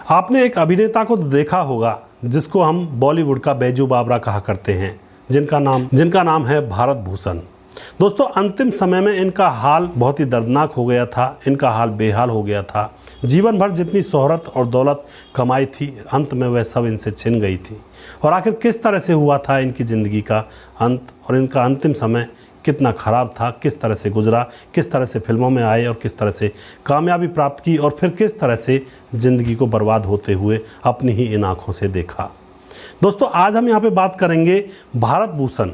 आपने एक अभिनेता को तो देखा होगा जिसको हम बॉलीवुड का बैजू बावरा कहा करते हैं, जिनका नाम है भारत भूषण। दोस्तों, अंतिम समय में इनका हाल बहुत ही दर्दनाक हो गया था, इनका हाल बेहाल हो गया था। जीवन भर जितनी शोहरत और दौलत कमाई थी, अंत में वह सब इनसे छिन गई थी। और आखिर किस तरह से हुआ था इनकी ज़िंदगी का अंत और इनका अंतिम समय कितना ख़राब था, किस तरह से गुजरा, किस तरह से फिल्मों में आए और किस तरह से कामयाबी प्राप्त की और फिर किस तरह से ज़िंदगी को बर्बाद होते हुए अपनी ही इन आँखों से देखा। दोस्तों, आज हम यहाँ पे बात करेंगे भारत भूषण,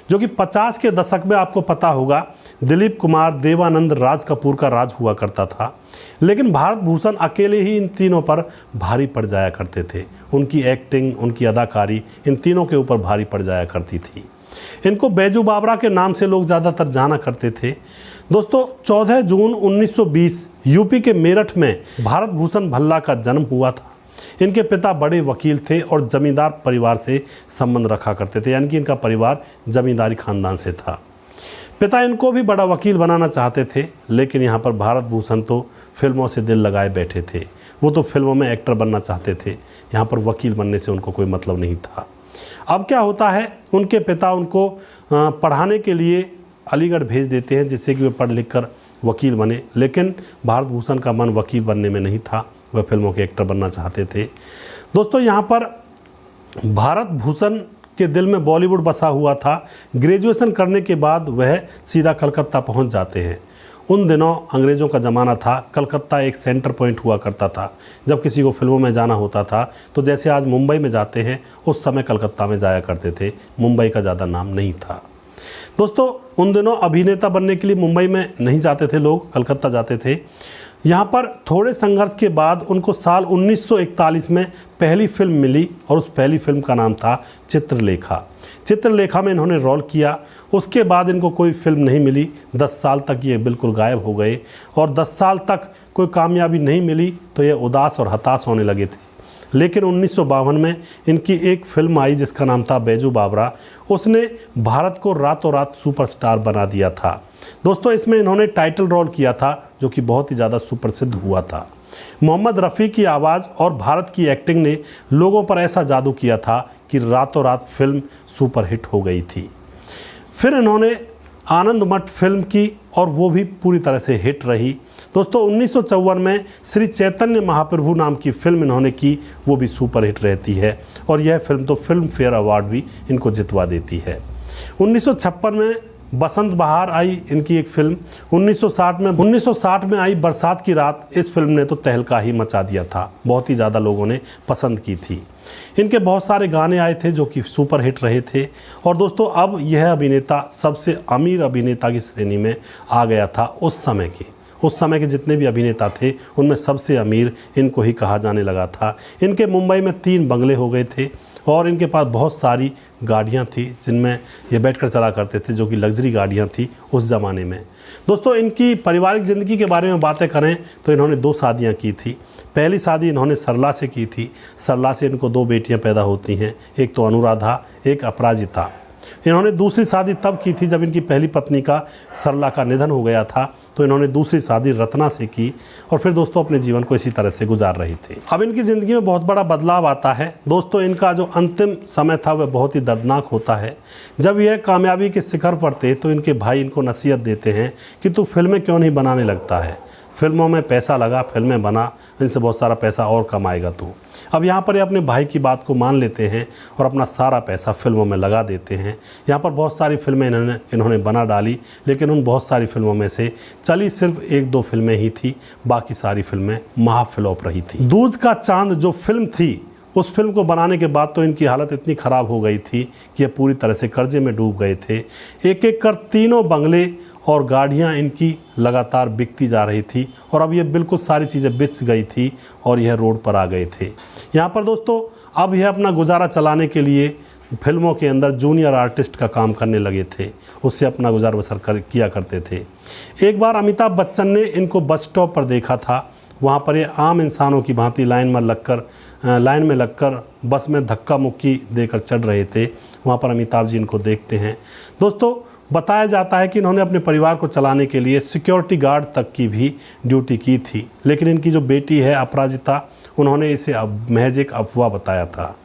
जो कि 50 के दशक में आपको पता होगा दिलीप कुमार, देवानंद, राज कपूर का राज हुआ करता था। लेकिन भारत भूषण अकेले ही इन तीनों पर भारी पड़ जाया करते थे। उनकी एक्टिंग, उनकी अदाकारी इन तीनों के ऊपर भारी पड़ जाया करती थी। इनको बैजू बावरा के नाम से लोग ज़्यादातर जाना करते थे। दोस्तों, 14 जून 1920 यूपी के मेरठ में भारत भूषण भल्ला का जन्म हुआ था। इनके पिता बड़े वकील थे और जमींदार परिवार से संबंध रखा करते थे, यानी कि इनका परिवार जमींदारी खानदान से था। पिता इनको भी बड़ा वकील बनाना चाहते थे, लेकिन यहाँ पर भारत भूषण तो फिल्मों से दिल लगाए बैठे थे। वो तो फिल्मों में एक्टर बनना चाहते थे, यहाँ पर वकील बनने से उनको कोई मतलब नहीं था। अब क्या होता है, उनके पिता उनको पढ़ाने के लिए अलीगढ़ भेज देते हैं, जिससे कि वे पढ़ लिख कर वकील बने। लेकिन भारत भूषण का मन वकील बनने में नहीं था, वह फिल्मों के एक्टर बनना चाहते थे। दोस्तों, यहाँ पर भारत भूषण के दिल में बॉलीवुड बसा हुआ था। ग्रेजुएशन करने के बाद वह सीधा कलकत्ता पहुँच जाते हैं। उन दिनों अंग्रेज़ों का ज़माना था, कलकत्ता एक सेंटर पॉइंट हुआ करता था। जब किसी को फिल्मों में जाना होता था तो जैसे आज मुंबई में जाते हैं, उस समय कलकत्ता में जाया करते थे। मुंबई का ज़्यादा नाम नहीं था। दोस्तों, उन दिनों अभिनेता बनने के लिए मुंबई में नहीं जाते थे लोग, कलकत्ता जाते थे। यहाँ पर थोड़े संघर्ष के बाद उनको साल 1941 में पहली फिल्म मिली और उस पहली फिल्म का नाम था चित्रलेखा। चित्रलेखा में इन्होंने रोल किया। उसके बाद इनको कोई फिल्म नहीं मिली। 10 साल तक ये बिल्कुल गायब हो गए और 10 साल तक कोई कामयाबी नहीं मिली तो ये उदास और हताश होने लगे थे। लेकिन 1952 में इनकी एक फिल्म आई जिसका नाम था बैजू बावरा। उसने भारत को रातों रात सुपरस्टार बना दिया था। दोस्तों, इसमें इन्होंने टाइटल रोल किया था जो कि बहुत ही ज़्यादा सुप्रसिद्ध हुआ था। मोहम्मद रफ़ी की आवाज़ और भारत की एक्टिंग ने लोगों पर ऐसा जादू किया था कि रातों रात फिल्म सुपरहिट हो गई थी। फिर इन्होंने आनंद मठ फिल्म की और वो भी पूरी तरह से हिट रही। दोस्तों, 1954 में श्री चैतन्य महाप्रभु नाम की फिल्म इन्होंने की, वो भी सुपरहिट रहती है और यह फिल्म तो फिल्म फेयर अवार्ड भी इनको जितवा देती है। 1956 में बसंत बहार आई इनकी एक फिल्म। 1960 में आई बरसात की रात। इस फिल्म ने तो तहलका ही मचा दिया था, बहुत ही ज़्यादा लोगों ने पसंद की थी। इनके बहुत सारे गाने आए थे जो कि सुपर हिट रहे थे। और दोस्तों, अब यह अभिनेता सबसे अमीर अभिनेता की श्रेणी में आ गया था। उस समय के जितने भी अभिनेता थे उनमें सबसे अमीर इनको ही कहा जाने लगा था। इनके मुंबई में 3 बंगले हो गए थे और इनके पास बहुत सारी गाड़ियाँ थी जिनमें ये बैठकर चला करते थे, जो कि लग्जरी गाड़ियाँ थी उस ज़माने में। दोस्तों, इनकी पारिवारिक ज़िंदगी के बारे में बातें करें तो इन्होंने 2 शादियाँ की थी। पहली शादी इन्होंने सरला से की थी। सरला से इनको 2 बेटियाँ पैदा होती हैं, एक तो अनुराधा, एक अपराजिता। इन्होंने दूसरी शादी तब की थी जब इनकी पहली पत्नी का, सरला का, निधन हो गया था। तो इन्होंने दूसरी शादी रत्ना से की और फिर दोस्तों अपने जीवन को इसी तरह से गुजार रही थी। अब इनकी ज़िंदगी में बहुत बड़ा बदलाव आता है। दोस्तों, इनका जो अंतिम समय था वह बहुत ही दर्दनाक होता है। जब यह कामयाबी के शिखर पर थे तो इनके भाई इनको नसीहत देते हैं कि तू फिल्में क्यों नहीं बनाने लगता है, फिल्मों में पैसा लगा, फिल्में बना, इनसे बहुत सारा पैसा और कमाएगा तू। अब यहाँ पर ये अपने भाई की बात को मान लेते हैं और अपना सारा पैसा फिल्मों में लगा देते हैं। यहाँ पर बहुत सारी फिल्में इन्होंने बना डाली, लेकिन उन बहुत सारी फिल्मों में से चली सिर्फ 1-2 फिल्में ही थी, बाकी सारी फिल्में महाफ्लॉप रही थी। दूज का चांद जो फिल्म थी, उस फिल्म को बनाने के बाद तो इनकी हालत इतनी ख़राब हो गई थी कि ये पूरी तरह से कर्जे में डूब गए थे। एक एक कर 3 बंगले और गाड़ियाँ इनकी लगातार बिकती जा रही थी और अब ये बिल्कुल सारी चीज़ें बिक गई थी और यह रोड पर आ गए थे। यहाँ पर दोस्तों, अब यह अपना गुजारा चलाने के लिए फिल्मों के अंदर जूनियर आर्टिस्ट का काम करने लगे थे, उससे अपना गुजार बसर किया करते थे। एक बार अमिताभ बच्चन ने इनको बस स्टॉप पर देखा था। वहाँ पर ये आम इंसानों की भांति लाइन में लगकर बस में धक्का मुक्की देकर चढ़ रहे थे। वहाँ पर अमिताभ जी इनको देखते हैं। दोस्तों, बताया जाता है कि इन्होंने अपने परिवार को चलाने के लिए सिक्योरिटी गार्ड तक की भी ड्यूटी की थी। लेकिन इनकी जो बेटी है अपराजिता, उन्होंने इसे महज एक अफवाह बताया था।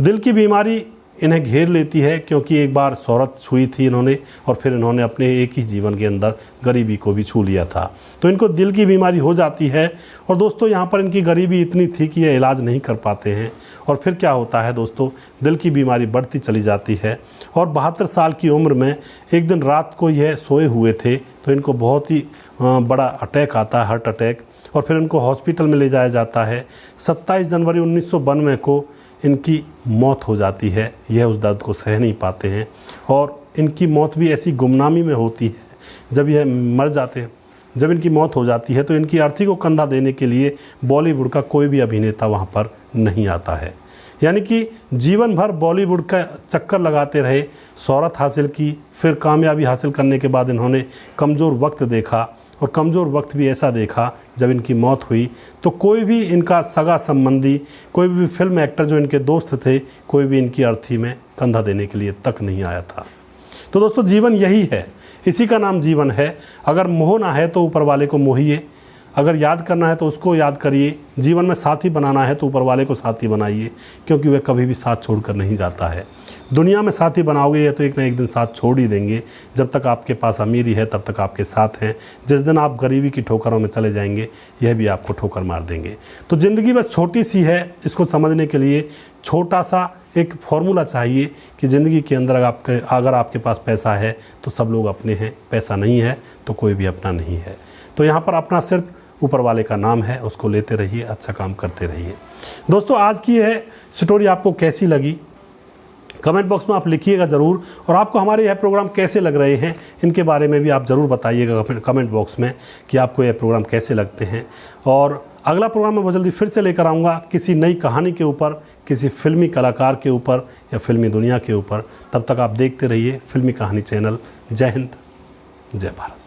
दिल की बीमारी इन्हें घेर लेती है क्योंकि एक बार शोहरत छुई थी इन्होंने और फिर इन्होंने अपने एक ही जीवन के अंदर गरीबी को भी छू लिया था, तो इनको दिल की बीमारी हो जाती है। और दोस्तों यहाँ पर इनकी गरीबी इतनी थी कि ये इलाज नहीं कर पाते हैं और फिर क्या होता है दोस्तों, दिल की बीमारी बढ़ती चली जाती है और 72 साल की उम्र में एक दिन रात को यह सोए हुए थे तो इनको बहुत ही बड़ा अटैक आता है, हार्ट अटैक, और फिर इनको हॉस्पिटल में ले जाया जाता है। 27 जनवरी 1992 को इनकी मौत हो जाती है। यह उस दर्द को सह नहीं पाते हैं और इनकी मौत भी ऐसी गुमनामी में होती है। जब यह मर जाते हैं, जब इनकी मौत हो जाती है तो इनकी अर्थी को कंधा देने के लिए बॉलीवुड का कोई भी अभिनेता वहाँ पर नहीं आता है। यानी कि जीवन भर बॉलीवुड का चक्कर लगाते रहे, शोहरत हासिल की, फिर कामयाबी हासिल करने के बाद इन्होंने कमज़ोर वक्त देखा और कमज़ोर वक्त भी ऐसा देखा जब इनकी मौत हुई तो कोई भी इनका सगा संबंधी, कोई भी फिल्म एक्टर जो इनके दोस्त थे, कोई भी इनकी अर्थी में कंधा देने के लिए तक नहीं आया था। तो दोस्तों जीवन यही है, इसी का नाम जीवन है। अगर मोहना है तो ऊपर वाले को मोहिए, अगर याद करना है तो उसको याद करिए, जीवन में साथी बनाना है तो ऊपर वाले को साथी बनाइए, क्योंकि वह कभी भी साथ छोड़कर नहीं जाता है। दुनिया में साथी बनाओगे ये तो एक ना एक दिन साथ छोड़ ही देंगे। जब तक आपके पास अमीरी है तब तक आपके साथ हैं, जिस दिन आप गरीबी की ठोकरों में चले जाएंगे यह भी आपको ठोकर मार देंगे। तो ज़िंदगी बस छोटी सी है, इसको समझने के लिए छोटा सा एक फॉर्मूला चाहिए कि ज़िंदगी के अंदर अगर आपके पास पैसा है तो सब लोग अपने हैं, पैसा नहीं है तो कोई भी अपना नहीं है। तो यहाँ पर अपना सिर्फ ऊपर वाले का नाम है, उसको लेते रहिए, अच्छा काम करते रहिए। दोस्तों आज की यह स्टोरी आपको कैसी लगी कमेंट बॉक्स में आप लिखिएगा ज़रूर, और आपको हमारे यह प्रोग्राम कैसे लग रहे हैं इनके बारे में भी आप ज़रूर बताइएगा कमेंट बॉक्स में कि आपको यह प्रोग्राम कैसे लगते हैं। और अगला प्रोग्राम मैं बहुत जल्दी फिर से लेकर आऊँगा किसी नई कहानी के ऊपर, किसी फिल्मी कलाकार के ऊपर या फिल्मी दुनिया के ऊपर। तब तक आप देखते रहिए फिल्मी कहानी चैनल। जय हिंद, जय भारत।